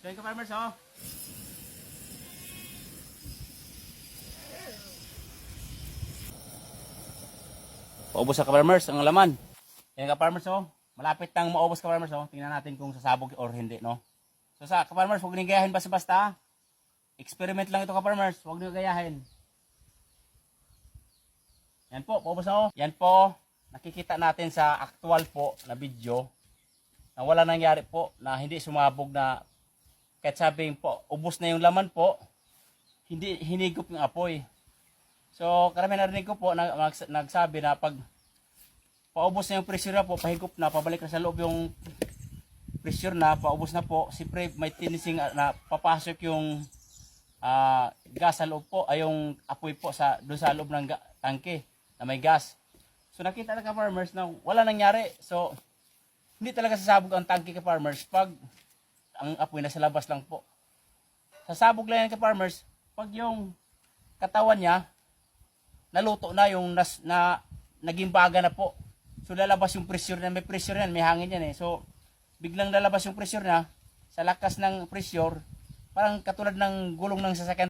So yun ka-farmers, oh. Paubos sa ka-farmers ang laman. Yan ka-farmers, oh. Malapit nang maubos ka-farmers, oh. Tingnan natin kung sasabog or hindi, no. So sa ka-farmers, huwag niyong gayahin basta-basta. Experiment lang ito ka-farmers, huwag niyong gayahin. Yan po, paubos na, oh. Yan po, nakikita natin sa actual po na video na wala nangyari po, na hindi sumabog, na kahit sabing po, ubos na yung laman po, hindi hinigop yung apoy. So, karamihan narinig ko po, nagsabi na pag paubos na yung pressure na po, pahigop na, pabalik na sa loob yung pressure na, paubos na po, siyempre may tendency na papasok yung gas sa loob po, ay yung apoy po doon sa loob ng tangke na may gas. So, nakita na ka-farmers na wala nangyari. So, hindi talaga sasabog ang tangke ka-farmers pag ang apoy na sa labas lang po. Sasabog lang yan ka-farmers pag yung katawan niya naluto na, yung naging baga na po. So lalabas yung pressure na, may pressure yan, may hangin yan eh. So biglang lalabas yung pressure na, sa lakas ng pressure, parang katulad ng gulong ng sasakyan.